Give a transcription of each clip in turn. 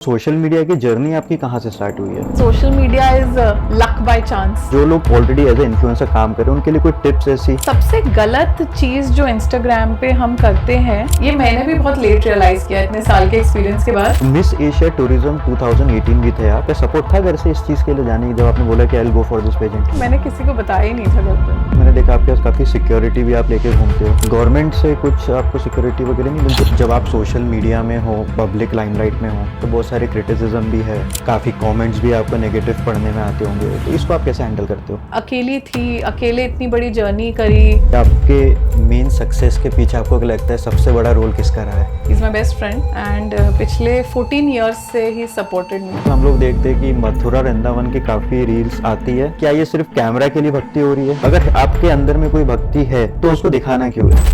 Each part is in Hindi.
सोशल मीडिया की जर्नी आपकी कहाँ से स्टार्ट हुई है? Social media is luck by chance. जो लोग ऑलरेडी एज ए इन्फ्लुएंसर काम कर रहे हैं उनके लिए कोई टिप्स ऐसी? सबसे गलत चीज जो इंस्टाग्राम पे हम करते हैं, ये मैंने भी बहुत लेट रियलाइज किया इतने साल के एक्सपीरियंस के बाद। मिस एशिया टूरिज्म 2018 भी थे, आपका सपोर्ट था घर से इस चीज के लिए जाने की जब आपने बोला कि I will go for this pageant? मैंने किसी को बताया ही नहीं था घर पे। मैंने देखा आपके पास काफी सिक्योरिटी भी आप लेके घूमते हो, गवर्नमेंट से कुछ आपको सिक्योरिटी वगैरह नहीं मिलती? जब आप सोशल मीडिया में हो, पब्लिक लाइमलाइट में हो, तो बहुत सारे क्रिटिसिज्म भी है, काफी कमेंट्स भी आपको नेगेटिव पढ़ने में आते होंगे, तो इसको आप कैसे हैंडल करते हो? अकेली थी, अकेले इतनी बड़ी जर्नी करी। आपके मेन सक्सेस के पीछे आपको क्या लगता है सबसे बड़ा रोल किसका रहा है? He is my best friend and पिछले 14 इयर्स से ही सपोर्टेड मी। हम लोग देखते हैं कि मथुरा वृंदावन की काफी रील्स आती है, क्या ये सिर्फ कैमरा के लिए भक्ति हो रही है? अगर आपके अंदर में कोई भक्ति है तो उसको दिखाना क्यों है?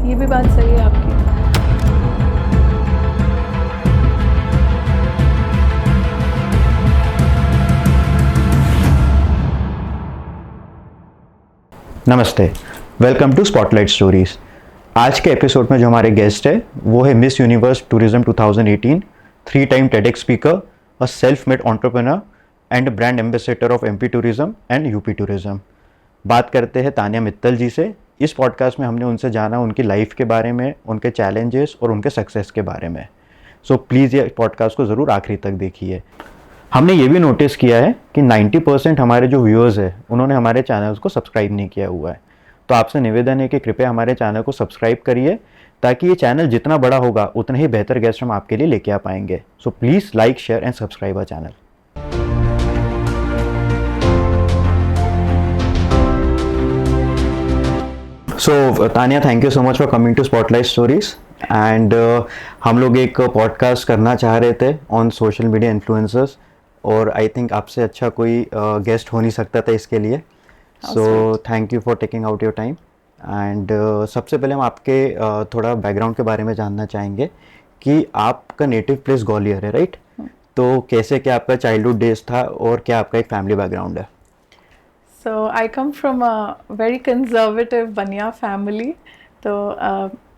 ये भी बात सही है आपकी। नमस्ते, वेलकम टू स्पॉटलाइट स्टोरीज। आज के एपिसोड में जो हमारे गेस्ट है वो है miss universe tourism 2018, 3 time TEDx speaker, a self made entrepreneur and brand ambassador of MP tourism and UP tourism. बात करते हैं तानिया मित्तल जी से। इस पॉडकास्ट में हमने उनसे जाना उनकी लाइफ के बारे में, उनके चैलेंजेस और उनके सक्सेस के बारे में। सो प्लीज़ ये पॉडकास्ट को ज़रूर आखिरी तक देखिए। हमने ये भी नोटिस किया है कि 90% हमारे जो व्यूअर्स हैं उन्होंने हमारे चैनल्स को सब्सक्राइब नहीं किया हुआ है, तो आपसे निवेदन है कि कृपया हमारे चैनल को सब्सक्राइब करिए ताकि ये चैनल जितना बड़ा होगा उतने ही बेहतर गेस्ट हम आपके लिए लेके आ पाएंगे। So please like, share and subscribe our channel. So Tania, thank you so much for coming to Spotlight Stories. And हम लोग एक पॉडकास्ट करना चाह रहे थे ऑन सोशल मीडिया इन्फ्लुएंसर्स, और आई थिंक आपसे अच्छा कोई गेस्ट हो नहीं सकता था इसके लिए। So thank you for taking out your time. And सबसे पहले हम आपके थोड़ा बैकग्राउंड के बारे में जानना चाहेंगे कि आपका नेटिव प्लेस ग्वालियर है, राइट? तो कैसे क्या आपका चाइल्डहुड डेज था और क्या आपका एक फैमिली बैकग्राउंड है? So I come from a very conservative Baniya family. तो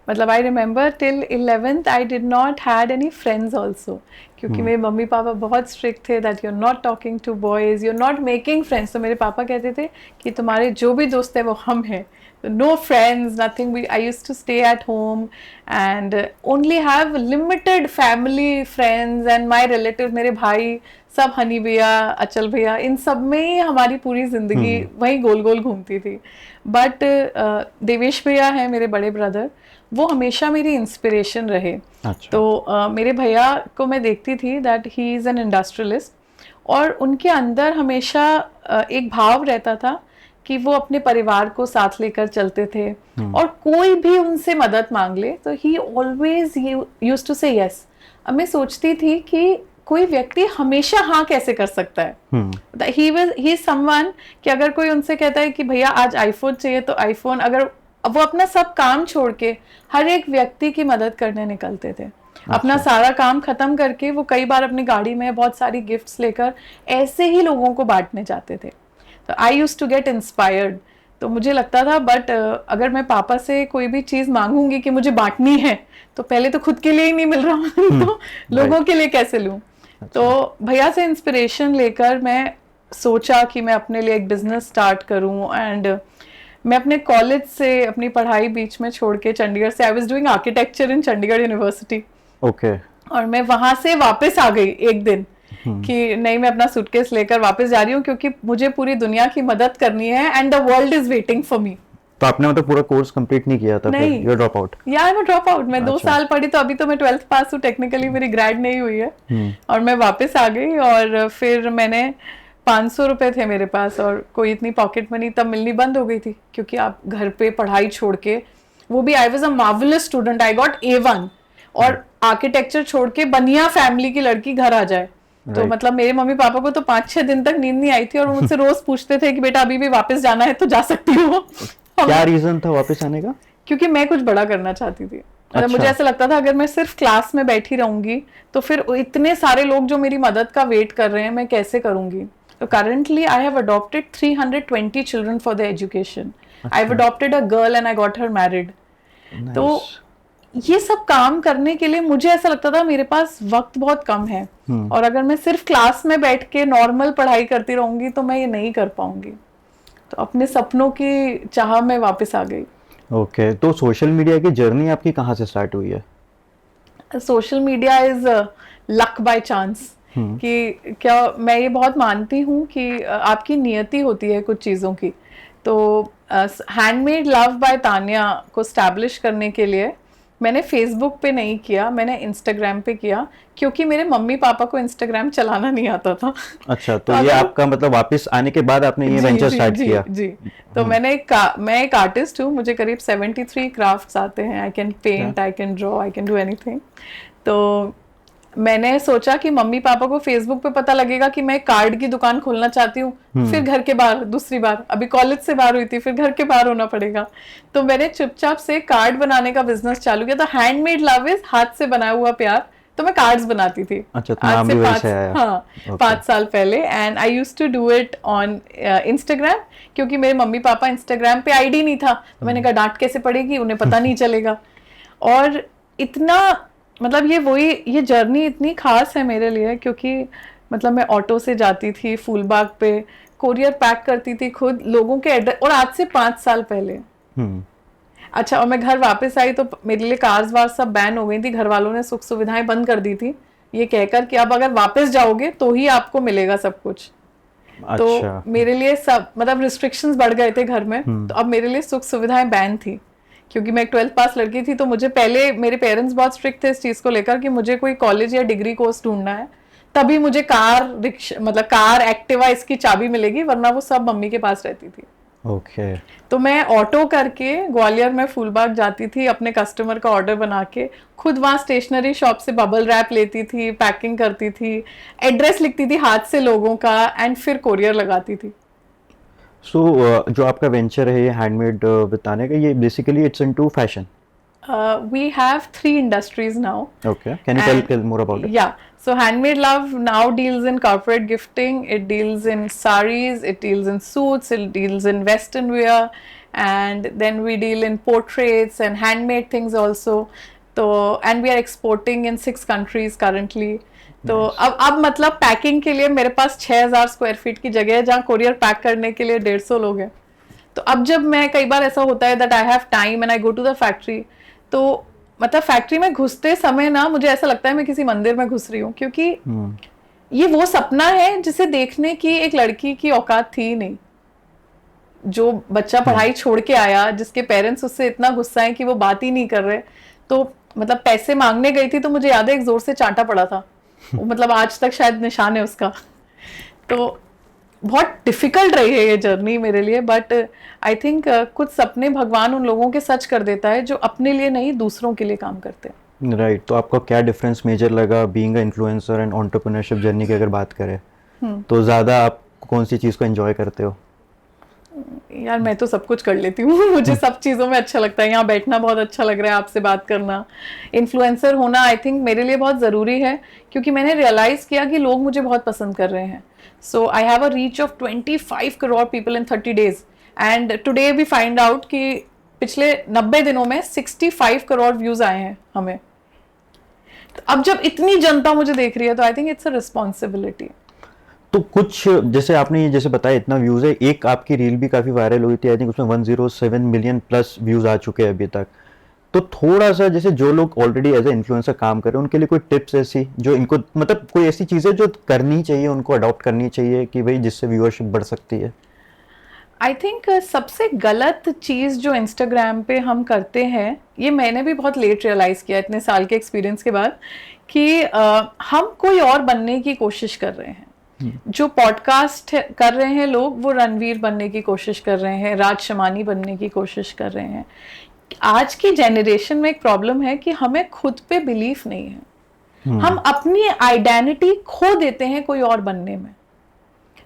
मतलब I remember till 11th I did not had any friends also. क्योंकि मेरे मम्मी पापा बहुत strict थे that you're not talking to boys, you're not making friends. तो मेरे पापा कहते थे कि तुम्हारे जो भी दोस्त हैं वो हम हैं. So no friends, nothing. I used to stay at home and only have limited family friends and my relatives. मेरे भाई सब, हनी भैया, अचल भैया, इन सब में ही हमारी पूरी जिंदगी वही गोल गोल घूमती थी। बट देवेश भैया हैं मेरे बड़े ब्रदर, वो हमेशा मेरी इंस्पिरेशन रहे। अच्छा। तो मेरे भैया को मैं देखती थी that he is an industrialist, और उनके अंदर हमेशा एक भाव रहता था कि वो अपने परिवार को साथ लेकर चलते थे, और कोई भी उनसे मदद मांग ले तो ही ऑलवेज यूज्ड टू से यस। अब मैं सोचती थी कि कोई व्यक्ति हमेशा हाँ कैसे कर सकता है। ही इज समवन कि अगर कोई उनसे कहता है कि भैया आज आईफोन चाहिए तो आईफोन, अगर वो अपना सब काम छोड़ के हर एक व्यक्ति की मदद करने निकलते थे। अपना सारा काम खत्म करके वो कई बार अपनी गाड़ी में बहुत सारी गिफ्ट्स लेकर ऐसे ही लोगों को बांटने जाते थे। तो I used to get inspired. तो मुझे लगता था बट अगर मैं पापा से कोई भी चीज़ मांगूंगी कि मुझे बांटनी है, तो पहले तो खुद के लिए ही नहीं मिल रहा तो लोगों के लिए कैसे लूँ। तो भैया से इंस्पिरेशन लेकर मैं सोचा कि मैं अपने लिए एक बिजनेस स्टार्ट करूं। एंड मैं अपने कॉलेज से अपनी पढ़ाई बीच में छोड़ के चंडीगढ़ से, I was doing architecture in Chandigarh university. Okay. और मैं वहां से वापस आ गई एक दिन कि नहीं, मैं अपना सूटकेस लेकर वापस जा रही हूँ क्योंकि मुझे पूरी दुनिया की मदद करनी है and the world is waiting for me. तो आपने मतलब पूरा कोर्स कंप्लीट नहीं किया था? नहीं, फिर ड्रॉप आउट? या मैं ड्रॉप आउट। मैं 2 साल पढ़ी, तो अभी तो मैं 12th पास हूँ, टेक्निकली मेरी ग्रेड नहीं हुई है। और मैं वापस आ गई, और फिर मैंने 500 रुपए थे मेरे पास, और कोई इतनी पॉकेट मनी तब मिलनी बंद हो गई थी क्योंकि आप घर पे पढ़ाई छोड़ के, वो भी I was a marvellous student, I got A1, और आर्किटेक्चर छोड़ के बनिया फैमिली की लड़की घर आ जाए तो मतलब मेरे मम्मी पापा को तो 5-6 दिन तक नींद नहीं आई थी, और वो मुझसे रोज पूछते थे कि बेटा अभी भी वापस जाना है तो जा सकती हो। क्या रीजन था वापस आने का? क्योंकि मैं कुछ बड़ा करना चाहती थी। अच्छा। मुझे ऐसा लगता था अगर मैं सिर्फ क्लास में बैठी रहूंगी तो फिर इतने सारे लोग जो मेरी मदद का वेट कर रहे हैं, मैं कैसे करूंगी। तो currently I have adopted 320 children for the education. I have adopted a girl and I got her married. तो ये सब काम करने के लिए मुझे ऐसा लगता था मेरे पास वक्त बहुत कम है, और अगर मैं सिर्फ क्लास में बैठ के नॉर्मल पढ़ाई करती रहूंगी तो मैं ये नहीं कर पाऊंगी। तो अपने सपनों की चाह में वापस आ गई। ओके, तो सोशल मीडिया की जर्नी आपकी कहाँ से स्टार्ट हुई है? Social media is luck by chance. कि क्या, मैं ये बहुत मानती हूँ कि आपकी नियति होती है कुछ चीज़ों की। तो हैंडमेड लव बाय तान्या को स्टैब्लिश करने के लिए मैंने फेसबुक पे नहीं किया, मैंने इंस्टाग्राम पे किया, क्योंकि मेरे मम्मी पापा को इंस्टाग्राम चलाना नहीं आता था। अच्छा, तो ये आपका मतलब वापस आने के बाद आपने ये वेंचर स्टार्ट किया? जी। तो मैं एक आर्टिस्ट हूँ, मुझे करीब 73 क्राफ्ट्स आते हैं। I can paint, I can draw, I can do anything. तो मैंने सोचा कि मम्मी पापा को फेसबुक पे पता लगेगा कि मैं कार्ड की दुकान खोलना चाहती हूँ, फिर घर के बाहर, दूसरी बार अभी कॉलेज से बाहर हुई थी, फिर घर के बाहर होना पड़ेगा। तो मैंने चुपचाप से कार्ड बनाने का बिजनेस चालू किया। तो हैंडमेड लव इज हाथ से बनाया हुआ प्यार। तो मैं कार्ड्स बनाती थी। अच्छा, तो नाम भी वैसे आया? हाँ, 5 साल पहले। And I used to do it on Instagram, क्योंकि मेरे मम्मी पापा इंस्टाग्राम पे आईडी नहीं था। तो मैंने कहा डांट कैसे पड़ेगी, उन्हें पता नहीं चलेगा। और इतना मतलब ये जर्नी इतनी खास है मेरे लिए, क्योंकि मतलब मैं ऑटो से जाती थी फूलबाग पे, कोरियर पैक करती थी खुद लोगों के एड्रेस, और आज से 5 साल पहले। अच्छा, और मैं घर वापस आई तो मेरे लिए कार्स वार सब बैन हो गई थी। घर वालों ने सुख सुविधाएं बंद कर दी थी, ये कहकर कि अब अगर वापस जाओगे तो ही आपको मिलेगा सब कुछ। अच्छा। तो मेरे लिए सब मतलब रिस्ट्रिक्शंस बढ़ गए थे घर में। तो अब मेरे लिए सुख सुविधाएं बैन थी, क्योंकि मैं एक 12th पास लड़की थी। तो मुझे पहले मेरे पेरेंट्स बहुत स्ट्रिक्ट थे इस चीज को लेकर कि मुझे कोई कॉलेज या डिग्री कोर्स ढूंढना है, तभी मुझे कार एक्टिवा इसकी चाबी मिलेगी, वरना वो सब मम्मी के पास रहती थी। ओके। तो मैं ऑटो करके ग्वालियर में फूलबाग जाती थी, अपने कस्टमर का ऑर्डर बना के खुद वहाँ स्टेशनरी शॉप से बबल रैप लेती थी, पैकिंग करती थी, एड्रेस लिखती थी हाथ से लोगों का, एंड फिर कोरियर लगाती थी। सो जो आपका वेंचर है ये हैंडमेड बताने का, ये basically it's into fashion? We have 3 industries now. Okay, can you tell more about it? Yeah, so Handmade Love now deals in corporate gifting, it deals in saris, it deals in suits, it deals in western wear, and then we deal in portraits and handmade things also. So, and we are exporting in 6 countries currently. तो अब मतलब पैकिंग के लिए मेरे पास 6000 स्क्वायर फीट की जगह है, जहाँ कोरियर पैक करने के लिए 150 लोग हैं। तो अब जब मैं, कई बार ऐसा होता है that I have time and I go to the factory, तो मतलब फैक्ट्री में घुसते समय ना मुझे ऐसा लगता है मैं किसी मंदिर में घुस रही हूँ, क्योंकि ये वो सपना है जिसे देखने की एक लड़की की औकात थी नहीं। जो बच्चा पढ़ाई छोड़ के आया, जिसके पेरेंट्स उससे इतना गुस्सा है कि वो बात ही नहीं कर रहे, तो मतलब पैसे मांगने गई थी तो मुझे याद है एक जोर से चांटा पड़ा था। वो मतलब आज तक शायद निशान है उसका। तो बहुत डिफिकल्ट रही है ये जर्नी मेरे लिए, बट आई थिंक कुछ सपने भगवान उन लोगों के सच कर देता है जो अपने लिए नहीं दूसरों के लिए काम करते हैं। राइट। तो आपको क्या डिफरेंस मेजर लगा being a influencer and entrepreneurship journey की अगर बात करें, तो ज़्यादा आप कौन सी चीज़ को एंजॉय करते हो? यार मैं तो सब कुछ कर लेती हूँ। मुझे सब चीज़ों में अच्छा लगता है। यहाँ बैठना बहुत अच्छा लग रहा है, आपसे बात करना। इन्फ्लुएंसर होना आई थिंक मेरे लिए बहुत ज़रूरी है, क्योंकि मैंने रियलाइज़ किया कि लोग मुझे बहुत पसंद कर रहे हैं। So I have a reach of 25 crore people in 30 days, and today we find out कि पिछले 90 दिनों में 65 करोड़ व्यूज़ आए हैं हमें। तो अब जब इतनी जनता मुझे देख रही है तो I think it's a responsibility. तो कुछ जैसे आपने जैसे बताया इतना व्यूज़ है, एक आपकी रील भी काफ़ी वायरल हुई थी, आई थिंक उसमें 107 मिलियन प्लस व्यूज़ आ चुके हैं अभी तक। तो थोड़ा सा जैसे जो लोग ऑलरेडी एज ए इन्फ्लुएंसर काम कर रहे हैं उनके लिए कोई टिप्स ऐसी जो इनको मतलब कोई ऐसी चीज़ें जो करनी चाहिए, उनको अडॉप्ट करनी चाहिए कि भाई जिससे व्यूअरशिप बढ़ सकती है? आई थिंक सबसे गलत चीज़ जो इंस्टाग्राम पे हम करते हैं, ये मैंने भी बहुत लेट रियलाइज़ किया इतने साल के एक्सपीरियंस के बाद, कि हम कोई और बनने की कोशिश कर रहे हैं। जो पॉडकास्ट कर रहे हैं लोग, वो रणवीर बनने की कोशिश कर रहे हैं, राज शमानी बनने की कोशिश कर रहे हैं। आज की जनरेशन में एक प्रॉब्लम है कि हमें खुद पे बिलीफ नहीं है। हम अपनी आइडेंटिटी खो देते हैं कोई और बनने में।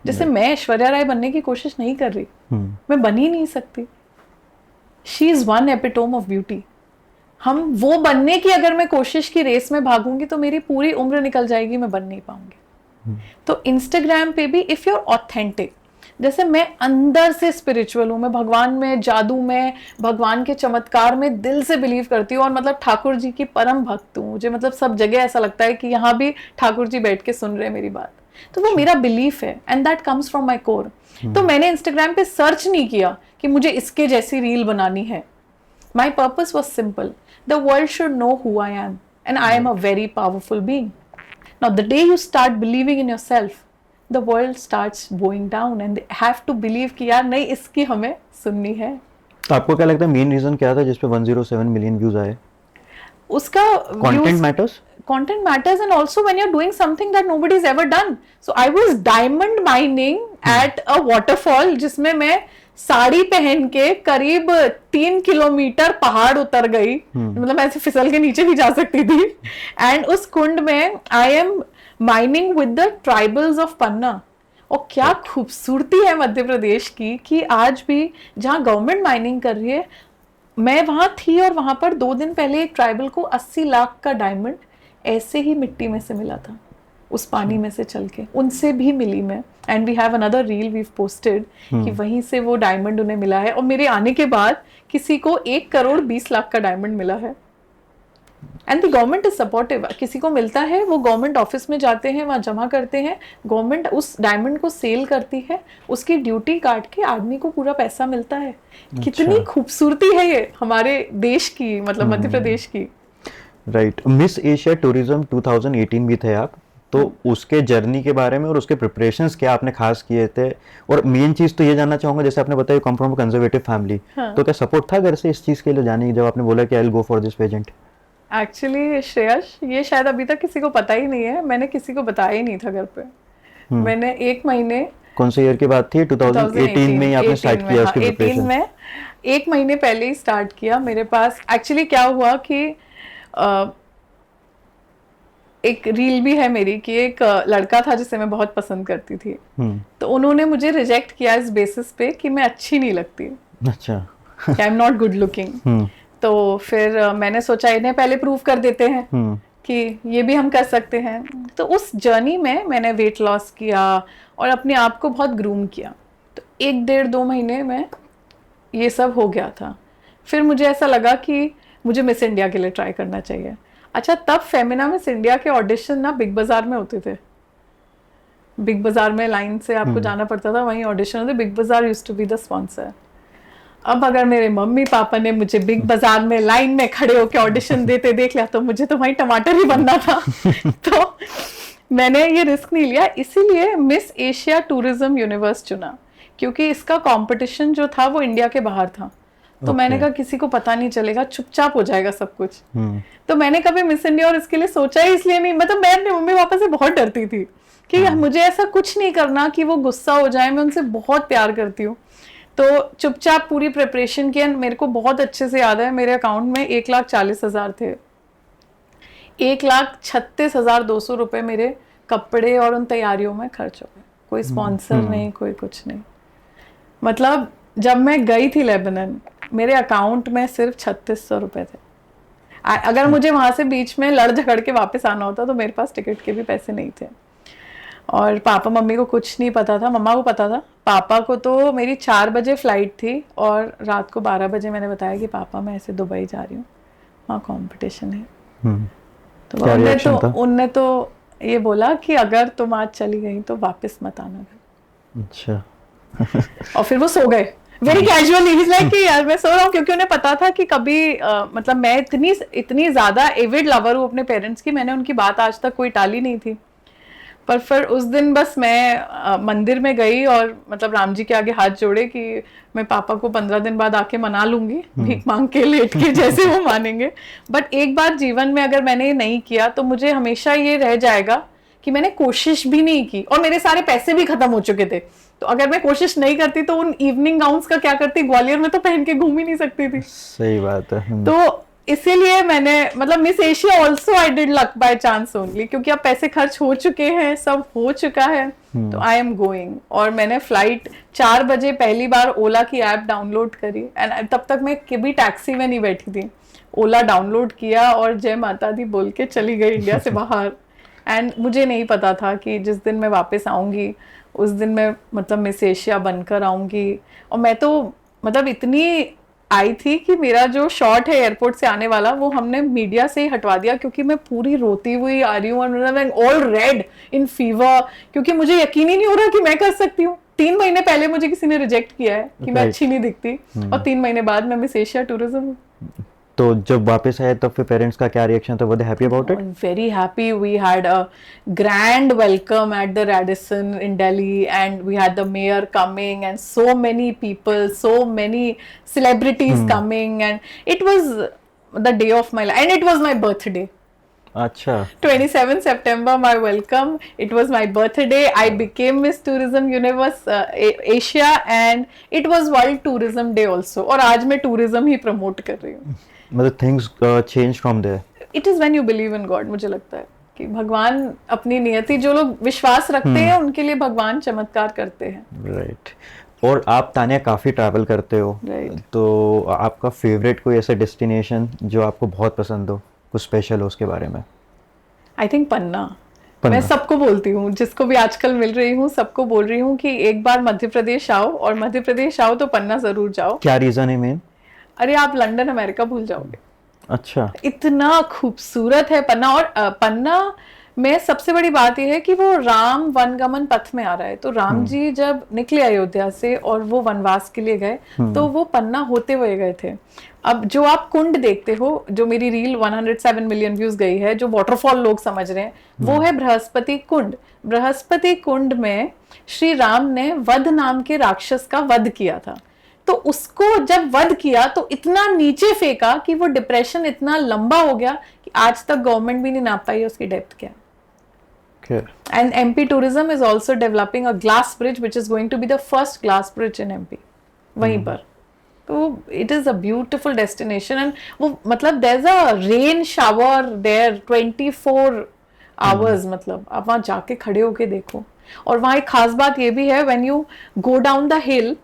जैसे मैं ऐश्वर्या राय बनने की कोशिश नहीं कर रही, मैं बन ही नहीं सकती। She is one epitome of beauty. हम वो बनने की अगर मैं कोशिश की रेस में भागूंगी तो मेरी पूरी उम्र निकल जाएगी, मैं बन नहीं पाऊंगी। तो इंस्टाग्राम पे भी इफ यू आर ऑथेंटिक, जैसे मैं अंदर से स्पिरिचुअल हूँ, मैं भगवान में, जादू में, भगवान के चमत्कार में दिल से बिलीव करती हूँ और मतलब ठाकुर जी की परम भक्त हूँ। मुझे मतलब सब जगह ऐसा लगता है कि यहाँ भी ठाकुर जी बैठ के सुन रहे हैं मेरी बात। तो वो मेरा बिलीफ है and that comes from my core. तो मैंने इंस्टाग्राम पे सर्च नहीं किया कि मुझे इसके जैसी रील बनानी है। My purpose was simple, the world should know who I am and I am a very powerful being. Now the day you start believing in yourself, the world starts going down and they have to believe कि यार नहीं, इसकी हमें सुननी है। तो आपको क्या लगता है मेन रीजन क्या था जिसपे 107 मिलियन व्यूज आए? उसका content matters, content matters, and also when you're doing something that nobody's ever done. So I was diamond mining at a waterfall जिसमें मैं साड़ी पहन के करीब 3 किलोमीटर पहाड़ उतर गई। मतलब मैं ऐसे फिसल के नीचे भी जा सकती थी। एंड उस कुंड में I am mining with the tribals of Panna. और क्या खूबसूरती है मध्य प्रदेश की कि आज भी जहाँ गवर्नमेंट माइनिंग कर रही है, मैं वहां थी और वहां पर 2 दिन पहले एक ट्राइबल को 80 लाख का डायमंड ऐसे ही मिट्टी में से मिला था, उस पानी में से चल के। उनसे भी मिली मैं, and we have another reel we posted कि वहीं से वो डायमंड उन्हें मिला है। और मेरे आने के बाद किसी को 1 करोड़ 20 लाख का डायमंड मिला है। And the government is supportive. किसी को मिलता है, वो गवर्नमेंट ऑफिस में जाते हैं, वहां जमा करते हैं, गवर्नमेंट उस डायमंड को सेल करती है, उसकी ड्यूटी काट के आदमी को पूरा पैसा मिलता है। कितनी खूबसूरती है ये हमारे देश की, मतलब मध्य प्रदेश की। राइट। मिस एशिया टूरिज्म 2018 भी थे आप, तो उसके जर्नी के बारे में और उसके प्रिपरेशंस क्या आपने खास किए थे? और मेन चीज तो ये जानना चाहूंगा, जैसे आपने बताया कम फ्रॉम कंजर्वेटिव फैमिली, तो क्या सपोर्ट था घर से इस चीज के लिए जाने की जब आपने बोला कि I will go for this pageant? Actually Shreyas, ये शायद अभी तक किसी को पता ही नहीं है, मैंने किसी को बताया ही नहीं था घर पे। मैंने 1 महीने, कौन से ईयर की बात थी? 2018 में ही आपने स्टार्ट किया उसकी प्रिपरेशन? 18 में 1 महीने पहले ही स्टार्ट किया। मेरे पास एक्चुअली क्या हुआ कि एक रील भी है मेरी कि एक लड़का था जिसे मैं बहुत पसंद करती थी, तो उन्होंने मुझे रिजेक्ट किया इस बेसिस पे कि मैं अच्छी नहीं लगती। अच्छा। I am not good looking. तो फिर मैंने सोचा इन्हें पहले प्रूव कर देते हैं कि ये भी हम कर सकते हैं। तो उस जर्नी में मैंने वेट लॉस किया और अपने आप को बहुत ग्रूम किया। तो 1 डेढ़ 2 महीने में ये सब हो गया था। फिर मुझे ऐसा लगा कि मुझे मिस इंडिया के लिए ट्राई करना चाहिए। अच्छा, तब फेमिना मिस इंडिया के ऑडिशन ना बिग बाजार में होते थे। बिग बाजार में लाइन से आपको जाना पड़ता था, वहीं ऑडिशन होते। Big Bazaar used to be the sponsor. अब अगर मेरे मम्मी पापा ने मुझे बिग बाजार में लाइन में खड़े होकर ऑडिशन देते देख लिया तो मुझे तो वहीं टमाटर ही बनना था। तो मैंने ये रिस्क नहीं लिया, इसीलिए मिस एशिया टूरिज्म यूनिवर्स चुना, क्योंकि इसका कंपटीशन जो था वो इंडिया के बाहर था। तो मैंने कहा किसी को पता नहीं चलेगा, चुपचाप हो जाएगा सब कुछ। तो मैंने कभी मिस इंडिया और इसके लिए सोचा ही इसलिए नहीं, मतलब मैं अपने मम्मी पापा से बहुत डरती थी कि मुझे ऐसा कुछ नहीं करना कि वो गुस्सा हो जाए, मैं उनसे बहुत प्यार करती हूँ। तो चुपचाप पूरी प्रिपरेशन की। मेरे को बहुत अच्छे से याद है, मेरे अकाउंट में 1,40,000 थे। 1,36,200 रुपए मेरे कपड़े और उन तैयारियों में खर्च हो गए। कोई स्पॉन्सर नहीं, कोई कुछ नहीं। मतलब जब मैं गई थी लेबनान, मेरे अकाउंट में सिर्फ 3,600 रुपए थे। अगर मुझे वहां से बीच में लड़ झगड़ के वापस आना होता तो मेरे पास टिकट के भी पैसे नहीं थे। और पापा मम्मी को कुछ नहीं पता था, मम्मा को पता था। पापा को तो मेरी 4 बजे फ्लाइट थी और रात को 12 बजे मैंने बताया कि पापा मैं ऐसे दुबई जा रही हूँ, वहाँ कंपटीशन है। तो उनने तो ये बोला कि अगर तुम आज चली गई तो वापस मत आना घर। अच्छा। और फिर वो सो गए वेरी कैजुअली, लाइक कि यार मैं सो रहा हूँ, क्योंकि उन्हें पता था कि कभी मतलब मैं इतनी ज्यादा एविड लवर हूँ अपने पेरेंट्स की, मैंने उनकी बात आज तक कोई टाली नहीं थी। पर फिर उस दिन बस मैं मंदिर में गई और मतलब राम जी के आगे हाथ जोड़े कि मैं पापा को 15 दिन बाद आके मना लूंगी, भीख मांग के लेट के जैसे वो मानेंगे। बट एक बार जीवन में अगर मैंने ये नहीं किया तो मुझे हमेशा ये रह जाएगा कि मैंने कोशिश भी नहीं की, और मेरे सारे पैसे भी खत्म हो चुके थे। तो अगर मैं कोशिश नहीं करती तो उन इवनिंग गाउन्स का क्या करती, ग्वालियर में तो पहन के घूम ही नहीं सकती थी। सही बात है। तो इसीलिए मैंने मतलब miss Asia also I did luck by chance only, क्योंकि अब पैसे खर्च हो चुके हैं, सब हो चुका है, तो आई एम गोइंग। और मैंने फ्लाइट 4 बजे पहली बार ओला की ऐप डाउनलोड करी, एंड तब तक मैं कभी टैक्सी में नहीं बैठी थी। ओला डाउनलोड किया और जय माता दी बोल के चली गई इंडिया से बाहर। एंड मुझे नहीं पता था कि जिस दिन मैं वापस आऊंगी उस दिन मैं मतलब मिस एशिया बनकर आऊंगी। और मैं तो मतलब इतनी आई थी कि मेरा जो शॉट है एयरपोर्ट से आने वाला वो हमने मीडिया से ही हटवा दिया, क्योंकि मैं पूरी रोती हुई आ रही हूँ और ऑल रेड इन फीवर, क्योंकि मुझे यकीन ही नहीं हो रहा कि मैं कर सकती हूँ। 3 महीने पहले मुझे किसी ने रिजेक्ट किया है कि मैं अच्छी नहीं दिखती, और 3 महीने बाद मैं मिस एशिया टूरिज्म हूँ। तो जब वापस आए तब फिर पेरेंट्स का क्या रिएक्शन था? Were they happy about it? Very happy. We had a grand welcome at the Radisson in Delhi, and we had the mayor coming, and so many people, so many celebrities coming, and it was the day of my life, and it was my birthday. अच्छा, 27 September, my welcome. It was my birthday. I became Miss Tourism Universe Asia, and it was World Tourism Day also. और आज मैं tourism ही promote कर रही हूँ। मतलब things change from there. It is when you believe in God. मुझे लगता है कि भगवान अपनी नियति, जो लोग विश्वास रखते हैं उनके लिए भगवान चमत्कार करते हैं। राइट। और आप तानिया काफ़ी ट्रैवल करते हो, Right. तो आपका फेवरेट कोई ऐसा डेस्टिनेशन जो आपको बहुत पसंद हो, कुछ स्पेशल हो उसके बारे में? आई थिंक पन्ना। पन्ना। मैं सबको बोलती हूँ, जिसको भी आजकल मिल रही हूँ सबको बोल रही हूँ कि एक बार मध्य प्रदेश आओ, और मध्य प्रदेश आओ तो पन्ना जरूर जाओ। क्या रीज़न है मेन? अरे आप लंदन अमेरिका भूल जाओगे, अच्छा। इतना खूबसूरत है पन्ना। और पन्ना में सबसे बड़ी बात यह है कि वो राम वनगमन पथ में आ रहा है। तो राम जी जब निकले अयोध्या से और वो वनवास के लिए गए, तो वो पन्ना होते हुए गए थे। अब जो आप कुंड देखते हो, जो मेरी रील 107 मिलियन व्यूज गई है, जो वाटरफॉल लोग समझ रहे हैं, वो है बृहस्पति कुंड। बृहस्पति कुंड में श्री राम ने वध नाम के राक्षस का वध किया था। तो उसको जब वध किया तो इतना नीचे फेंका कि वो डिप्रेशन इतना लंबा हो गया कि आज तक गवर्नमेंट भी नहीं नाप पाई उसकी डेप्थ क्या। And MP Tourism is also developing a glass bridge which is going to be the first glass bridge in MP वहीं पर। तो it is a beautiful destination, and वो मतलब there's a rain shower there 24 hours। मतलब आप वहाँ जाके खड़े होके देखो। और वहाँ एक खास बात ये भी है, when you go down the hill,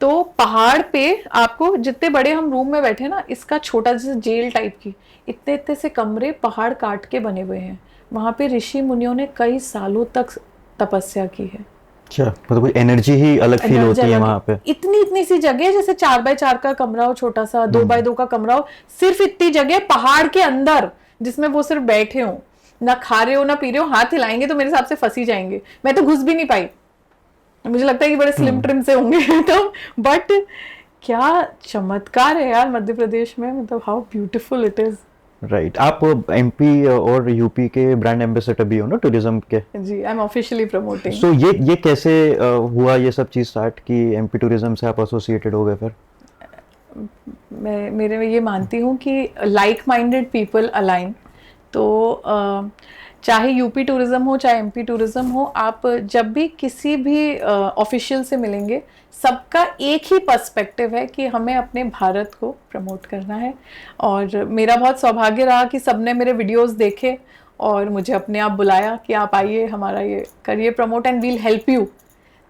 तो पहाड़ पे आपको, जितने बड़े हम रूम में बैठे ना, इसका छोटा जैसे जेल टाइप की, इतने इतने से कमरे पहाड़ काट के बने हुए हैं। वहाँ पे ऋषि मुनियों ने कई सालों तक तपस्या की है। अच्छा, मतलब कोई एनर्जी ही अलग फील होती है वहाँ पे। इतनी इतनी सी जगह, जैसे 4x4 का कमरा हो, छोटा सा 2x2 का कमरा हो, सिर्फ इतनी जगह पहाड़ के अंदर, जिसमें वो सिर्फ बैठे हो, ना खा रहे हो ना पी रहे हो। हाथ हिलाएंगे तो मेरे हिसाब से फंसी जाएंगे। मैं तो घुस भी नहीं पाई, मुझे लगता है कि बड़े स्लिम ट्रिम से होंगे तो। बट क्या चमत्कार है यार मध्य प्रदेश में, मतलब how beautiful it is. Right. आप एमपी और यूपी के ब्रांड एम्बेसडर भी हो ना टूरिज्म के? जी, आई एम ऑफिशियली प्रमोटिंग। सो ये कैसे हुआ ये सब चीज़ स्टार्ट कि एमपी टूरिज्म से आप एसोसिएटेड हो गए फिर? मैं मेरे में ये मानती हूँ कि लाइक माइंडेड पीपल अलाइन। तो चाहे यूपी टूरिज्म हो चाहे एमपी टूरिज्म हो, आप जब भी किसी भी ऑफिशियल से मिलेंगे, सबका एक ही पर्सपेक्टिव है कि हमें अपने भारत को प्रमोट करना है। और मेरा बहुत सौभाग्य रहा कि सबने मेरे वीडियोस देखे और मुझे अपने आप बुलाया कि आप आइए, हमारा ये करिए promote, and we'll help you.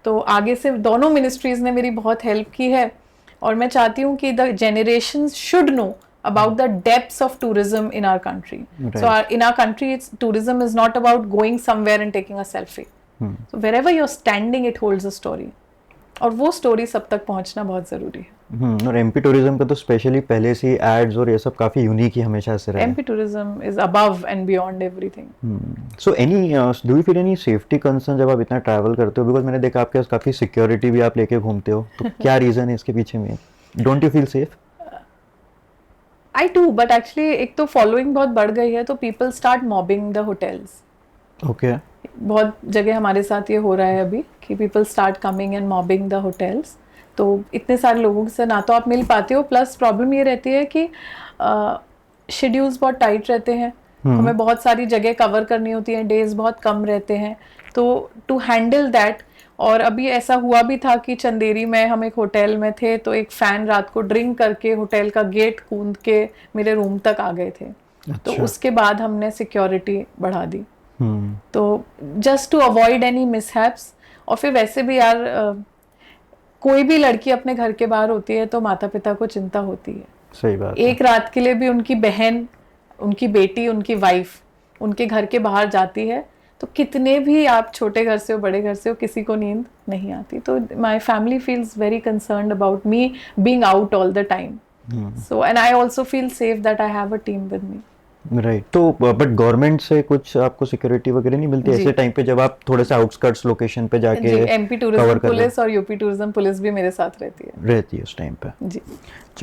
तो आगे से दोनों मिनिस्ट्रीज ने मेरी बहुत हेल्प की है, और मैं चाहती हूँ कि the generations should know about the depths of tourism in our country. Right. So in our country, tourism is not about going somewhere and taking a selfie. So wherever you're standing, it holds a story. और वो स्टोरी सब तक पहुंचना बहुत जरूरी है। और एमपी टूरिज्म का तो स्पेशली पहले से एड्स और ये सब काफी यूनिक ही हमेशा से रहा है। MP tourism is above and beyond everything. So do you feel any safety concern जब आप इतना ट्रैवल करते हो? बिकॉज मैंने देखा आपके पास काफी सिक्योरिटी भी आप लेके घूमते हो, तो क्या रीजन है इसके पीछे में? Don't you feel safe? I do, but actually एक तो फॉलोइंग बहुत बढ़ गई है, तो people start mobbing the hotels. Okay. बहुत जगह हमारे साथ ये हो रहा है अभी कि people start coming and mobbing the hotels. तो इतने सारे लोगों से ना तो आप मिल पाते हो, प्लस प्रॉब्लम ये रहती है कि शेड्यूल्स बहुत टाइट रहते हैं, हमें बहुत सारी जगह कवर करनी होती है, डेज बहुत कम रहते हैं। तो टू हैंडल दैट, और अभी ऐसा हुआ भी था कि चंदेरी में हम एक होटल में थे, तो एक फैन रात को ड्रिंक करके होटल का गेट कूद के मेरे रूम तक आ गए थे। तो उसके बाद हमने सिक्योरिटी बढ़ा दी, तो just to avoid any mishaps. और फिर वैसे भी यार कोई भी लड़की अपने घर के बाहर होती है तो माता पिता को चिंता होती है। सही बात। एक रात के लिए भी उनकी बहन, उनकी बेटी, उनकी वाइफ उनके घर के बाहर जाती है तो कितने भी आप छोटे घर से हो बड़े घर से हो, किसी को नींद नहीं आती. तो my family feels very concerned about me being out all the time. So and I also feel safe that I have a team with me. Right. तो बट गवर्नमेंट से कुछ आपको सिक्योरिटी वगैरह नहीं मिलती ऐसे टाइम पे जब आप थोड़े से आउटस्कर्ट्स लोकेशन पे जाके जी, एमपी टूरिज्म पुलिस और यूपी टूरिज्म पुलिस भी मेरे साथ रहती है उस टाइम पे. जी.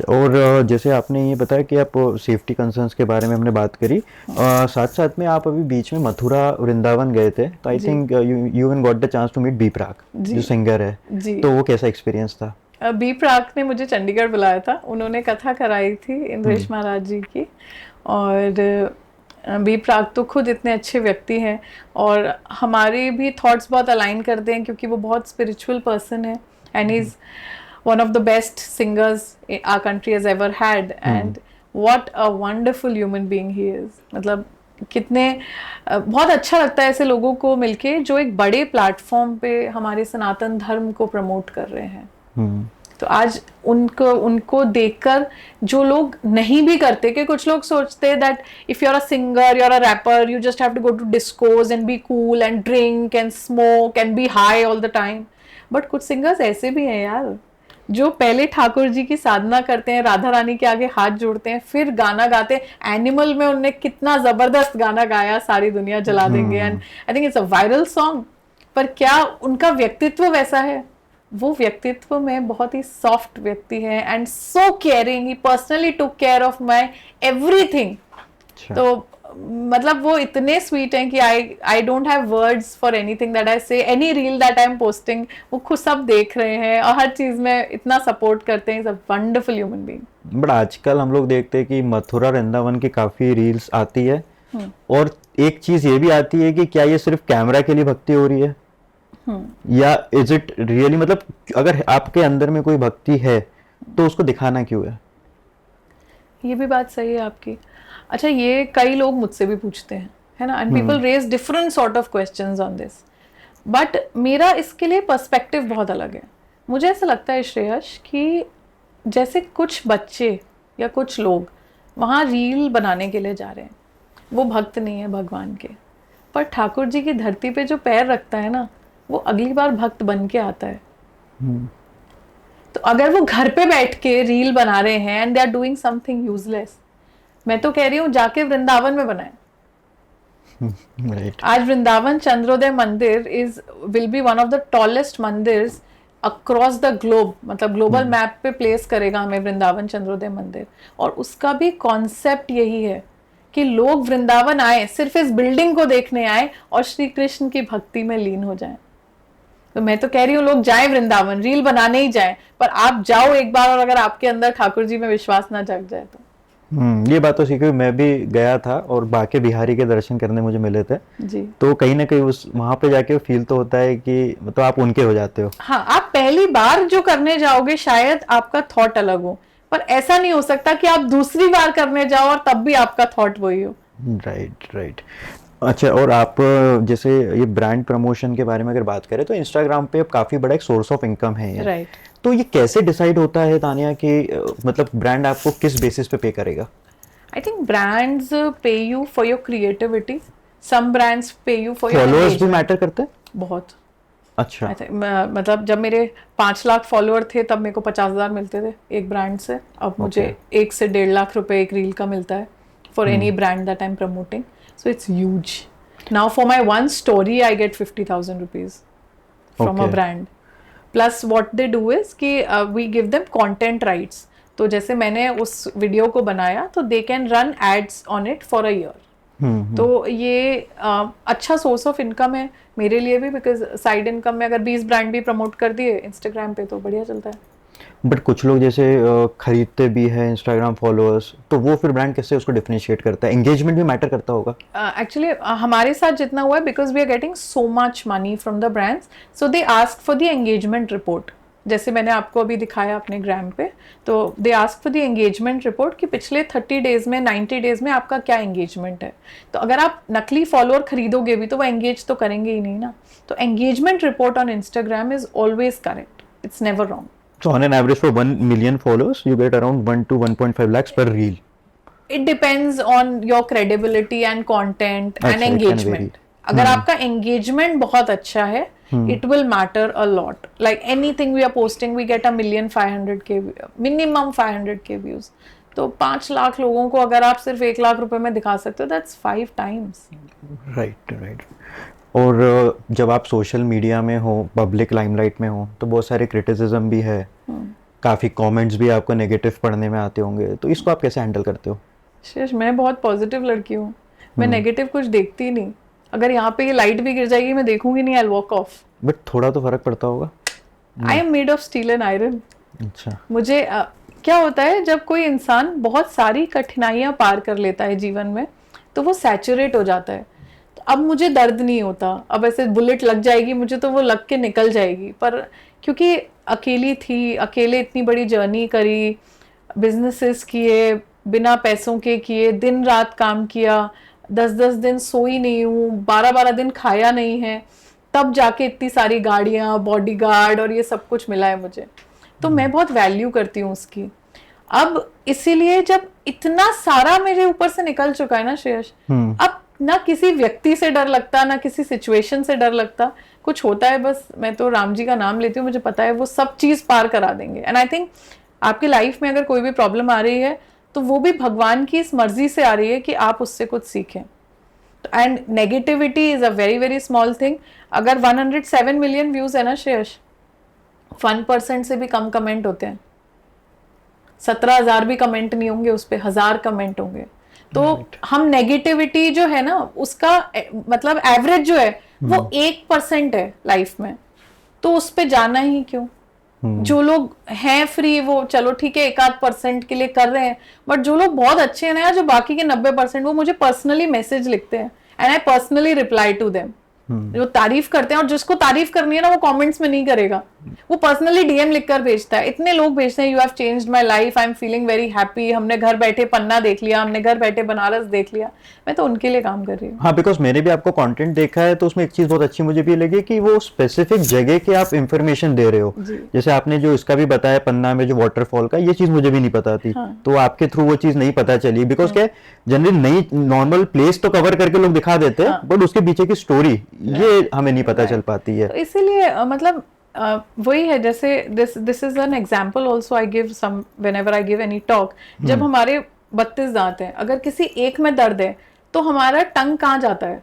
और जैसे आपने ये बताया कि आप सेफ्टी कंसर्न्स के बारे में हमने बात करी, साथ साथ में आप अभी बीच में मथुरा वृंदावन गए थे, तो I think you even got the chance to meet B Praak जो सिंगर है. जी. तो वो कैसा एक्सपीरियंस था? बी प्राक ने मुझे चंडीगढ़ बुलाया था. उन्होंने कथा कराई थी इंद्रेश महाराज जी की. और बी प्राक तो खुद इतने अच्छे व्यक्ति हैं और हमारे भी थॉट्स बहुत अलाइन करते हैं क्योंकि वो बहुत स्पिरिचुअल पर्सन है. And is one of the best singers our country has ever had. And what a wonderful human being he is. मतलब कितने बहुत अच्छा लगता है ऐसे लोगों को मिलके जो एक बड़े प्लेटफॉर्म पे हमारे सनातन धर्म को प्रमोट कर रहे हैं. तो आज उनको देखकर जो लोग नहीं भी करते, कि कुछ लोग सोचते हैं that if you are a singer, you are a rapper, you just have to go to discos and be cool and drink and smoke and be high all the time. But कुछ सिंगर्स ऐसे भी हैं यार जो पहले ठाकुर जी की साधना करते हैं, राधा रानी के आगे हाथ जोड़ते हैं, फिर गाना गाते हैं. एनिमल में उन्होंने कितना जबरदस्त गाना गाया, सारी दुनिया जला देंगे, and I think it's a viral song. पर क्या उनका व्यक्तित्व वैसा है? वो व्यक्तित्व में बहुत ही सॉफ्ट व्यक्ति है and so caring. He personally took care of my everything. तो मतलब वो इतने स्वीट हैं कि I don't have words for anything that I say. Any reel that I am posting वो खुद सब देख रहे हैं और हर चीज में इतना सपोर्ट करते हैं. Is a wonderful human being. But आजकल हम लोग देखते हैं कि मथुरा वृंदावन की काफी रील्स आती है और एक चीज ये भी आती है कि क्या ये सिर्फ कैमरा के लिए भक्ति हो रही है या इज इट रियली, मतलब अगर आपके अंदर में कोई भक्ति है तो उसको दिखाना क्यों है? ये भी बात सही है आपकी. अच्छा, ये कई लोग मुझसे भी पूछते हैं, है ना, and people raise different sort of questions on this. But मेरा इसके लिए पर्सपेक्टिव बहुत अलग है. मुझे ऐसा लगता है श्रेयश कि जैसे कुछ बच्चे या कुछ लोग वहाँ रील बनाने के लिए जा रहे हैं, वो भक्त नहीं है भगवान के. पर ठाकुर जी की धरती पे जो पैर रखता है ना, वो अगली बार भक्त बन के आता है. तो अगर वो घर पे बैठ के रील बना रहे हैं and they are doing something useless, मैं तो कह रही हूँ जाके वृंदावन में बनाए. Right. आज वृंदावन चंद्रोदय मंदिर will be one of the tallest mandirs across the globe. मतलब ग्लोबल मैप पे प्लेस करेगा हमें वृंदावन चंद्रोदय मंदिर. और उसका भी कॉन्सेप्ट यही है कि लोग वृंदावन आए, सिर्फ इस बिल्डिंग को देखने आए और श्री कृष्ण की भक्ति में लीन हो जाएं. तो मैं तो कह रही हूँ लोग जाएं वृंदावन, रील बनाने ही जाएं, पर आप जाओ एक बार और अगर आपके अंदर ठाकुर जी में विश्वास ना जग जाए तो. ये बात तो सीखी. मैं भी गया था और बाके बिहारी के दर्शन करने मुझे मिले थे जी. तो कहीं ना कहीं उस वहां पे जाके फील तो होता है कि मतलब आप उनके हो जाते हो. हाँ, आप पहली बार जो करने जाओगे शायद आपका थॉट अलग हो, पर ऐसा नहीं हो सकता कि आप दूसरी बार करने जाओ और तब भी आपका थॉट वही हो. राइट. अच्छा, और आप जैसे ये ब्रांड प्रमोशन के बारे में अगर बात करें तो इंस्टाग्राम पे अब काफी बड़ा एक सोर्स ऑफ इनकम है ये. राइट. तो ये कैसे डिसाइड होता है तानिया कि मतलब ब्रांड आपको किस बेसिस पे पेगा? I think brands pay you for your creativity. Some brands pay you for your followers भी मैटर करते हैं बहुत. अच्छा. मतलब जब मेरे 5 लाख फॉलोअर थे तब मेरे को 50,000 मिलते थे एक ब्रांड से. अब मुझे 1 से 1.5 लाख रुपए एक रील का मिलता है for any brand that I M promoting. So it's huge. Now for my one story I get 50,000 rupees from a brand. Plus what they do is कि we give them content rights. तो जैसे मैंने उस वीडियो को बनाया तो they can run ads on it for a year. तो ये अच्छा सोर्स ऑफ इनकम है मेरे लिए भी, बिकॉज साइड इनकम में अगर 20 ब्रांड भी प्रमोट कर दिए इंस्टाग्राम पे तो बढ़िया चलता है. बट कुछ लोग जैसे खरीदते भी है इंस्टाग्राम फॉलोअर्स, तो वो फिर ब्रांड कैसे उसको डिफरेंशिएट करता है? एंगेजमेंट भी मैटर करता होगा. एक्चुअली हमारे साथ जितना हुआ है, because we are getting so much money from the brands, so they ask for the engagement report. जैसे मैंने आपको अभी दिखाया अपने ग्राम पे, तो they ask for the engagement report कि पिछले 30 डेज में 90 डेज में आपका क्या एंगेजमेंट है. तो अगर आप नकली फॉलोअर खरीदोगे भी तो वो एंगेज तो करेंगे ही नहीं ना. तो engagement report on Instagram is always correct. It's never wrong. So on an average for 1 million followers, you get around 1 to 1.5 lakhs per reel. It depends on your credibility and content and engagement. अगर आपका एंगेजमेंट बहुत अच्छा है, it will matter a lot. Like anything we are posting, we get 1,500,000 minimum 500K views. तो 5 लाख लोगों को अगर आप सिर्फ 1 लाख रुपए में दिखा सकते हो, दैट्स 5 टाइम्स. Right right. और जब आप सोशल मीडिया में हो, पब्लिक लाइमलाइट में हो, तो बहुत सारे क्रिटिसिज्म भी है, काफ़ी कमेंट्स भी आपको नेगेटिव पढ़ने में आते होंगे, तो इसको आप कैसे हैंडल करते हो? शीर्ष, मैं बहुत पॉजिटिव लड़की हूँ. मैं नेगेटिव कुछ देखती ही नहीं. अगर यहाँ पे ये लाइट भी गिर जाएगी, मैं देखूंगी नहीं, आई वॉक ऑफ. बट थोड़ा तो फर्क पड़ता होगा. I am made of steel and iron. अच्छा. मुझे क्या होता है, जब कोई इंसान बहुत सारी कठिनाइयां पार कर लेता है जीवन में, तो वो सैचुरेट हो जाता है. तो अब मुझे दर्द नहीं होता. अब ऐसे बुलेट लग जाएगी मुझे तो वो लग के निकल जाएगी, पर क्योंकि अकेली थी, अकेले इतनी बड़ी जर्नी करी, बिजनेसेस किए, बिना पैसों के किए, दिन रात काम किया, 10-10 दिन सोई नहीं हूँ, 12-12 दिन खाया नहीं है, तब जाके इतनी सारी गाड़ियाँ, बॉडीगार्ड और ये सब कुछ मिला है मुझे. तो मैं बहुत वैल्यू करती हूँ उसकी. अब इसीलिए जब इतना सारा मेरे ऊपर से निकल चुका है ना श्रेयस, अब ना किसी व्यक्ति से डर लगता, ना किसी सिचुएशन से डर लगता. कुछ होता है बस, मैं तो राम जी का नाम लेती हूँ, मुझे पता है वो सब चीज पार करा देंगे. एंड आई थिंक आपकी लाइफ में अगर कोई भी प्रॉब्लम आ रही है, तो वो भी भगवान की इस मर्जी से आ रही है कि आप उससे कुछ सीखें. And negativity is a very very small thing. अगर 107 मिलियन व्यूज है ना श्रेयस, 1% से भी कम कमेंट होते हैं. 17,000 भी कमेंट नहीं होंगे उस पर, 1,000 कमेंट होंगे. तो हम नेगेटिविटी जो है ना, उसका मतलब एवरेज जो है वो 1% है लाइफ में. तो उस पे जाना ही क्यों? जो लोग हैं फ्री, वो चलो ठीक है 1-8% के लिए कर रहे हैं, बट जो लोग बहुत अच्छे हैं ना, जो बाकी के 90%, वो मुझे पर्सनली मैसेज लिखते हैं and I personally reply to them. जो तारीफ करते हैं, और जिसको तारीफ करनी है ना, वो कमेंट्स में नहीं करेगा, वो पर्सनली डीएम लिखकर भेजता है. इतने लोग भेजते हैं, you have changed my life, I am feeling very happy, हमने घर बैठे पन्ना देख लिया, हमने घर बैठे बनारस देख लिया. मैं तो उनके लिए काम कर रही हूँ. हाँ, बिकॉज मैंने भी आपको कंटेंट देखा है, तो उसमें एक चीज बहुत अच्छी मुझे भी लगी कि वो स्पेसिफिक जगह की आप इंफॉर्मेशन दे रहे हो. जैसे आपने जो इसका भी बताया पन्ना में जो वाटरफॉल का, ये चीज मुझे भी नहीं पता थी. तो आपके थ्रू वो चीज नहीं पता चली, बिकॉज क्या जनरली नई नॉर्मल प्लेस तो कवर करके लोग दिखा देते हैं, बट उसके पीछे की स्टोरी ये हमें नहीं पता चल पाती है. तो इसीलिए मतलब वही है, जैसे this is an example also I give some whenever I give any talk. जब हमारे 32 दांत हैं, अगर किसी एक में दर्द है, तो हमारा टंग कहाँ जाता है?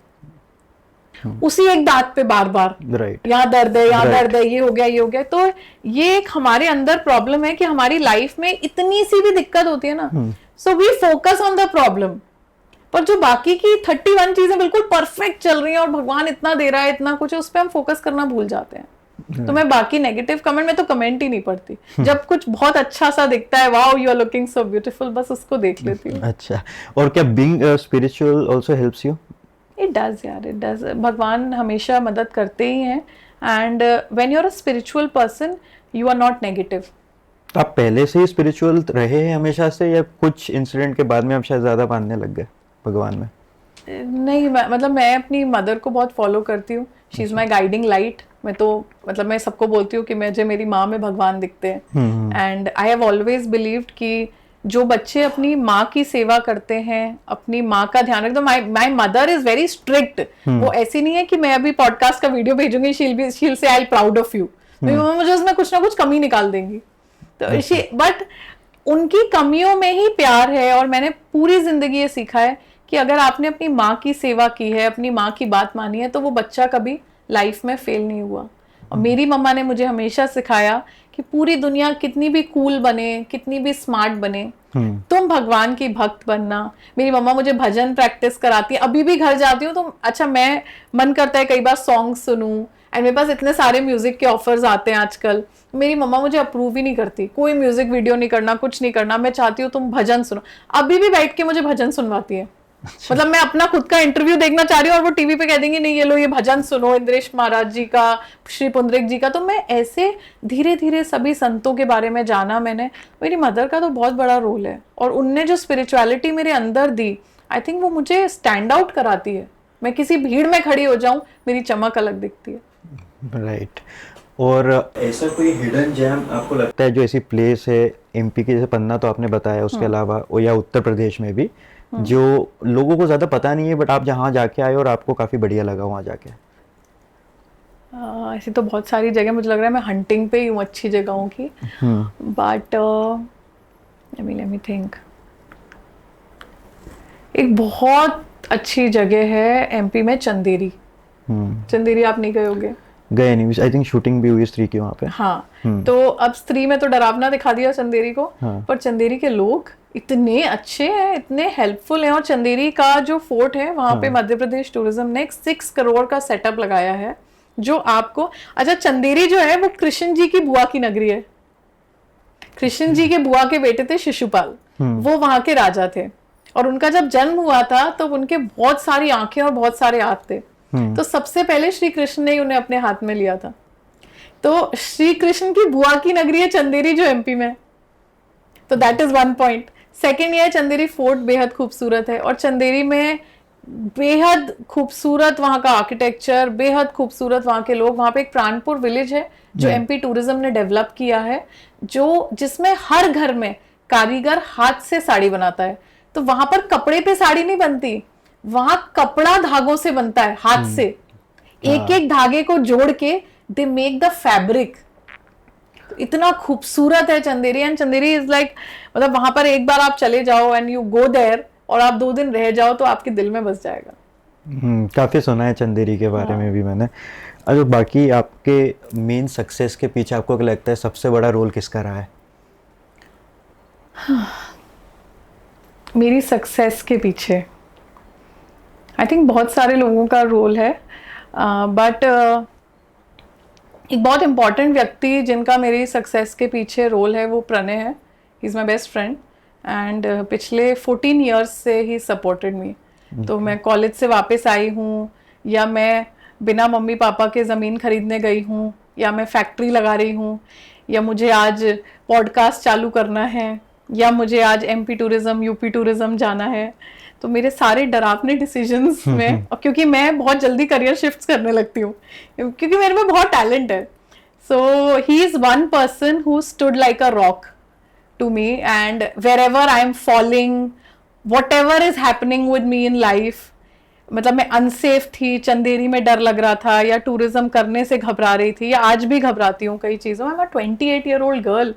उसी एक दांत पे बार बार. राइट. यहाँ दर्द है, यहाँ दर्द है, ये हो गया, ये हो गया. तो ये एक हमारे अंदर प्रॉब्लम है कि हमारी लाइफ में इतनी सी भी दिक्कत होती है ना, so we focus on the problem. पर जो बाकी की 31 चीजें बिल्कुल परफेक्ट चल रही हैं और भगवान इतना दे रहा है, इतना कुछ है, उस पर हम फोकस करना भूल जाते हैं. तो मैं बाकी नेगेटिव कमेंट में तो कमेंट ही नहीं पढ़ती. जब कुछ बहुत अच्छा सा दिखता है, wow you are looking so beautiful, बस उसको देख लेती हूँ. अच्छा. और क्या being spiritual also helps you? It does यार, इट डज. भगवान हमेशा मदद करते ही हैं. And when you are a spiritual person, you are not negative. आप पहले से ही स्पिरिचुअल रहे हैं हमेशा से, या कुछ इंसिडेंट के बाद में आप शायद ज्यादा मानने लग गए भगवान में? नहीं, मतलब मैं अपनी मदर को बहुत फॉलो करती हूँ. She is my guiding light. मैं तो मतलब मैं सबको बोलती हूँ कि मुझे मेरी माँ में भगवान दिखते हैं. And I have always believed कि जो बच्चे अपनी माँ की सेवा करते हैं, अपनी माँ का ध्यान रखते, my mother is very strict. वो ऐसी नहीं है कि मैं अभी पॉडकास्ट का वीडियो भेजूंगी, शील से आई प्राउड ऑफ यू. मेरी मम्मा मुझे उसमें कुछ ना कुछ कमी निकाल देंगी. तो बट उनकी कमियों में ही प्यार है. और मैंने पूरी जिंदगी ये सीखा है कि अगर आपने अपनी माँ की सेवा की है, अपनी माँ की बात मानी है, तो वो बच्चा कभी लाइफ में फेल नहीं हुआ. और मेरी मम्मा ने मुझे हमेशा सिखाया कि पूरी दुनिया कितनी भी कूल बने, कितनी भी स्मार्ट बने, तुम भगवान की भक्त बनना. मेरी मम्मा मुझे भजन प्रैक्टिस कराती है. अभी भी घर जाती हूँ तो अच्छा, मैं मन करता है कई बार सॉन्ग सुनूं, एंड मेरे पास इतने सारे म्यूजिक के ऑफर्स आते हैं आजकल. मेरी मम्मा मुझे अप्रूव ही नहीं करती, कोई म्यूजिक वीडियो नहीं करना, कुछ नहीं करना. मैं चाहती हूँ तुम भजन सुनो. अभी भी बैठ के मुझे भजन सुनवाती है. मतलब मैं अपना खुद का इंटरव्यू देखना चाह रही हूँ और वो टीवी पे कह देंगे नहीं ये लो ये भजन सुनो इंद्रेश महाराज जी का, श्री पुंडरीक जी का. तो मैं ऐसे धीरे धीरे सभी संतों के बारे में जाना. मैंने, मेरी मदर का तो बहुत बड़ा रोल है, और उनने जो स्पिरिचुअलिटी मेरे अंदर दी, आई थिंक वो मुझे स्टैंड आउट कराती है. मैं किसी भीड़ में खड़ी हो जाऊं, मेरी चमक अलग दिखती है. राइट. और ऐसा कोई हिडन जेम आपको लगता है जो ऐसी प्लेस है एमपी की, जैसे पन्ना तो आपने बताया, उसके अलावा या उत्तर प्रदेश में भी, जो लोगों को ज्यादा पता नहीं है, बट आप जहाँ जाके आए और आपको काफी बढ़िया लगा वहाँ जाके? ऐसी तो बहुत सारी जगह, मुझे लग रहा है मैं हंटिंग पे ही हूँ अच्छी जगहों की, बट लेट मी थिंक। एक बहुत अच्छी जगह है एमपी में, चंदेरी। चंदेरी आप नहीं गए होगे? गए नहीं, आई थिंक शूटिंग भी हुई स्त्री की वहाँ पे। हाँ, तो अब स्त्री में तो डरावना दिखा दिया चंदेरी को, हाँ। पर चंदेरी के लोग इतने अच्छे हैं, इतने हेल्पफुल हैं। और चंदेरी का जो फोर्ट है वहां पे मध्य प्रदेश टूरिज्म ने एक 6 करोड़ का सेटअप लगाया है, जो आपको, अच्छा चंदेरी जो है वो कृष्ण जी की बुआ की नगरी है। कृष्ण जी के बुआ के बेटे थे शिशुपाल, वो वहां के राजा थे, और उनका जब जन्म हुआ था तो उनके बहुत सारी आंखें और बहुत सारे हाथ थे। तो सबसे पहले श्री कृष्ण ने उन्हें अपने हाथ में लिया था। तो श्री कृष्ण की बुआ की नगरी है चंदेरी, जो एमपी में। तो that is one point. Second ये चंदेरी फोर्ट बेहद खूबसूरत है, और चंदेरी में बेहद खूबसूरत वहां का आर्किटेक्चर, बेहद खूबसूरत वहां के लोग। वहां पे एक प्राणपुर विलेज है जो एमपी टूरिज्म ने डेवलप किया है, जो जिसमें हर घर में कारीगर हाथ से साड़ी बनाता है। तो वहां पर कपड़े पे साड़ी नहीं बनती, वहां कपड़ा धागों से बनता है, हाथ से। एक एक धागे को जोड़ के दे मेक द फैब्रिक। इतना खूबसूरत है Chanderi, and Chanderi is like, मतलब वहां पर एक बार आप चले जाओ एंड यू गो देयर, और आप 2 दिन रह जाओ तो आपके दिल में बस जाएगा। काफी सुना है चंदेरी के बारे में भी मैंने। अच्छा, बाकी आपके मेन सक्सेस के पीछे आपको क्या लगता है सबसे बड़ा रोल किसका रहा है? मेरी सक्सेस के पीछे आई थिंक बहुत सारे लोगों का रोल है, बट एक बहुत इम्पॉर्टेंट व्यक्ति जिनका मेरी सक्सेस के पीछे रोल है वो प्रणय है। He is my best friend, and पिछले 14 ईयर्स से ही सपोर्टेड मी। तो मैं कॉलेज से वापस आई हूँ, या मैं बिना मम्मी पापा के ज़मीन खरीदने गई हूँ, या मैं फैक्ट्री लगा रही हूँ, या मुझे आज पॉडकास्ट चालू करना है, या मुझे आज एमपी टूरिज्म यूपी टूरिज्म जाना है। तो मेरे सारे डरावने डिसीजंस में, और क्योंकि मैं बहुत जल्दी करियर शिफ्ट्स करने लगती हूँ क्योंकि मेरे में बहुत टैलेंट है, so he is one person who stood like a rock to me, and wherever I am falling, whatever is happening with me in life, मतलब मैं अनसेफ थी, चंदेरी में डर लग रहा था, या टूरिज्म करने से घबरा रही थी, या आज भी घबराती हूँ कई चीज़ों में। मैं 28-year-old गर्ल,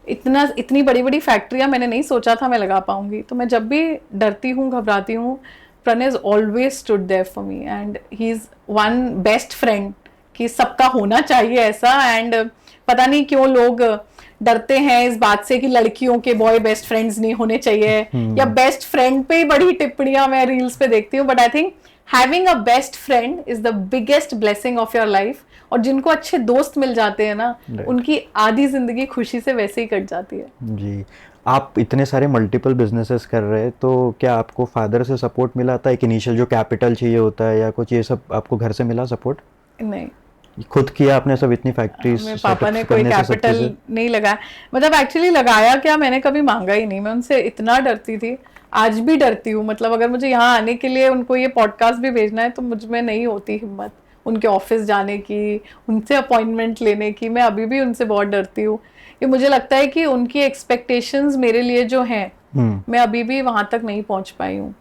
इतनी बड़ी बड़ी फैक्ट्रियां मैंने नहीं सोचा था मैं लगा पाऊंगी। तो मैं जब भी डरती हूँ, घबराती हूँ, Pranay is always stood there for me, and he is one best friend कि सबका होना चाहिए ऐसा। एंड पता नहीं क्यों लोग डरते हैं इस बात से कि लड़कियों के बॉय बेस्ट फ्रेंड्स नहीं होने चाहिए, या बेस्ट फ्रेंड पे ही बड़ी टिप्पणियां मैं रील्स पे देखती हूँ। But I think having a best friend is the biggest blessing of your life. और जिनको अच्छे दोस्त मिल जाते हैं ना, उनकी आधी जिंदगी खुशी से वैसे ही कट जाती है। जी, आप इतने सारे मल्टीपल बिजनेसेस कर रहे हैं, तो क्या आपको फादर से सपोर्ट मिला था? एक इनिशियल जो कैपिटल चाहिए होता है या कुछ, ये सब आपको घर से मिला सपोर्ट? नहीं, खुद किया आपने सब, इतनी फैक्ट्रीज? मेरे पापा ने कोई कैपिटल नहीं लगाया, मतलब एक्चुअली लगाया क्या, मैंने कभी मांगा ही नहीं। मैं उनसे इतना डरती थी, आज भी डरती हूँ। मतलब अगर मुझे यहाँ आने के लिए उनको ये पॉडकास्ट भी भेजना है तो मुझ में नहीं होती हिम्मत उनके ऑफिस जाने की, उनसे अपॉइंटमेंट लेने की। मैं अभी भी उनसे बहुत डरती हूँ, कि मुझे लगता है कि उनकी एक्सपेक्टेशंस मेरे लिए जो हैं, मैं अभी भी वहां तक नहीं पहुंच पाई हूँ।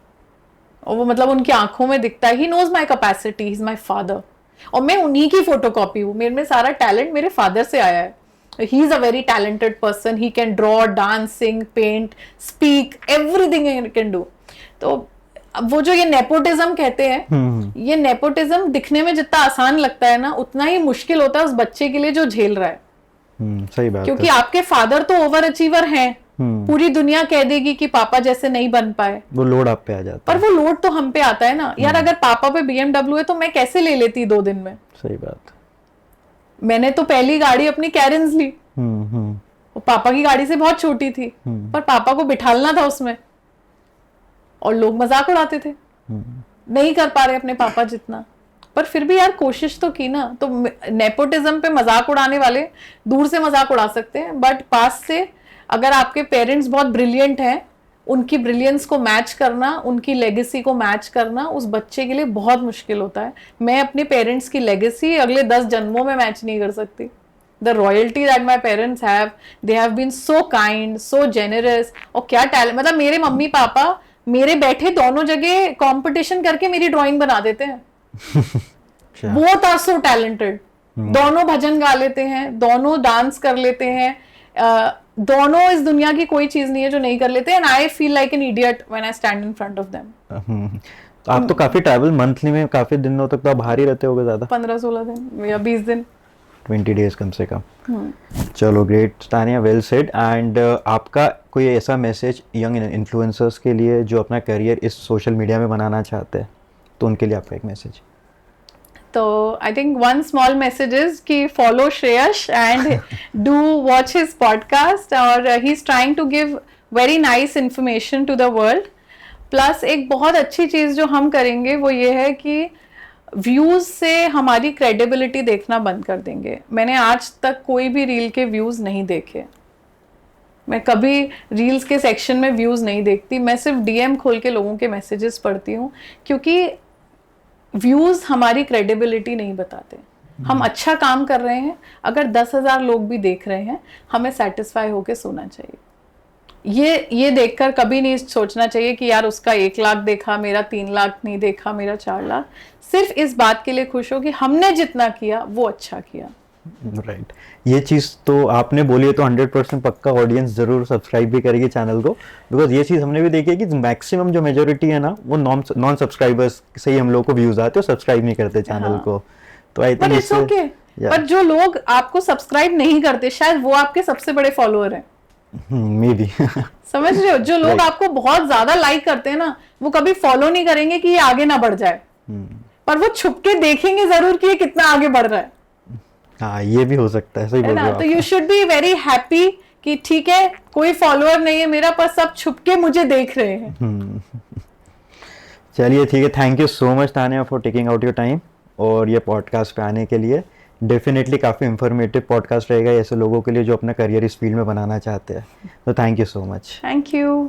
और वो मतलब उनकी आंखों में दिखता है। He knows my capacity, he is my father, और मैं उन्हीं की फोटोकॉपी हूँ। मेरे में सारा टैलेंट मेरे फादर से आया है। He is a very talented person, he can draw, dance, sing, paint, speak, everything he can do. तो अब वो जो ये नेपोटिज्म कहते हैं, ये नेपोटिज्म दिखने में जितना आसान लगता है ना, उतना ही मुश्किल होता है उस बच्चे के लिए जो झेल रहा है। सही बात क्योंकि है। आपके फादर तो ओवर अचीवर हैं, पूरी दुनिया कह देगी कि पापा जैसे नहीं बन पाए, वो लोड आप पे आ जाता पर वो लोड तो हम पे आता है ना। यार अगर पापा पे BMW है तो मैं कैसे ले लेती 2 दिन में? सही बात। मैंने तो पहली गाड़ी अपनी कैरेंस ली, वो पापा की गाड़ी से बहुत छोटी थी, पर पापा को बिठालना था उसमें, और लोग मजाक उड़ाते थे, नहीं कर पा रहे अपने पापा जितना। पर फिर भी यार कोशिश तो की ना। तो नेपोटिज्म पे मजाक उड़ाने वाले दूर से मजाक उड़ा सकते हैं, बट पास से अगर आपके पेरेंट्स बहुत ब्रिलियंट हैं, उनकी ब्रिलियंस को मैच करना, उनकी लेगेसी को मैच करना उस बच्चे के लिए बहुत मुश्किल होता है। मैं अपने पेरेंट्स की लेगेसी अगले 10 जन्मों में मैच नहीं कर सकती। The royalty that my parents have, they have been so kind, so generous. और क्या टैलेंट, मतलब मेरे मम्मी पापा मेरे बैठे दोनों जगह कंपटीशन करके मेरी ड्राइंग बना देते हैं। बोथ आर सो टैलेंटेड, दोनों भजन गा लेते हैं, दोनों डांस कर लेते हैं, दोनों इस दुनिया की कोई चीज नहीं है जो नहीं कर लेते। And I feel like an idiot when I stand in front of them. तो आप तो काफी ट्रैवल मंथली में काफी दिनों तक तो आप बाहर ही रहते होगे ज्यादा, 15-16 दिन या 20 दिन, 20 डेज कम से कम। चलो great Tania, well said. And आपका कोई ऐसा मैसेज यंग इन्फ्लुएंसर्स के लिए जो अपना करियर इस सोशल मीडिया में बनाना चाहते हैं, तो उनके लिए आपका एक मैसेज? तो I think one small message is कि follow Shreyas and do watch his podcast, और he is trying to give very nice information to the world. Plus एक बहुत अच्छी चीज जो हम करेंगे वो ये है कि व्यूज से हमारी क्रेडिबिलिटी देखना बंद कर देंगे। मैंने आज तक कोई भी रील के व्यूज नहीं देखे, मैं कभी रील्स के सेक्शन में व्यूज नहीं देखती, मैं सिर्फ डीएम खोल के लोगों के मैसेजेस पढ़ती हूँ, क्योंकि व्यूज हमारी क्रेडिबिलिटी नहीं बताते। हम अच्छा काम कर रहे हैं, अगर 10,000 लोग भी देख रहे हैं, हमें सेटिस्फाई होके सोना चाहिए। ये देखकर कभी नहीं सोचना चाहिए कि यार उसका 1 लाख देखा, मेरा 3 लाख नहीं देखा, मेरा 4 लाख। सिर्फ इस बात के लिए खुश हो कि हमने जितना किया वो अच्छा किया। राइट ये चीज़ तो आपने बोली है, तो 100% पक्का ऑडियंस जरूर सब्सक्राइब भी करेगी चैनल को, बिकॉज ये चीज़ हमने भी देखी है कि मैक्सिमम जो मेजोरिटी है ना, वो नॉन सब्सक्राइबर्स से ही हम लोग को व्यूज आते हैं, सब्सक्राइब नहीं करते चैनल को। तो आई थिंक इट्स ओके, पर जो लोग आपको सब्सक्राइब नहीं करते शायद वो आपके सबसे बड़े फॉलोअर हैं। मे बी समझ रहे हो? जो लोग आपको बहुत ज्यादा लाइक करते हैं ना, वो कभी फॉलो नहीं करेंगे कि ये आगे ना बढ़ जाए, पर वो छुप के देखेंगे जरूर कि ये कितना आगे बढ़ रहा है। हाँ ये भी हो सकता है, सही बोल रहे हो तो you should be very happy कि ठीक है कोई फॉलोअर नहीं है मेरा, पर सब छुप के मुझे देख रहे हैं। चलिए ठीक है, thank you so much Tania for taking out your time और ये पॉडकास्ट पे आने के लिए। डेफिनेटली काफ़ी इंफॉर्मेटिव पॉडकास्ट रहेगा ऐसे लोगों के लिए जो अपना करियर इस फील्ड में बनाना चाहते हैं। तो thank you so much. Thank you.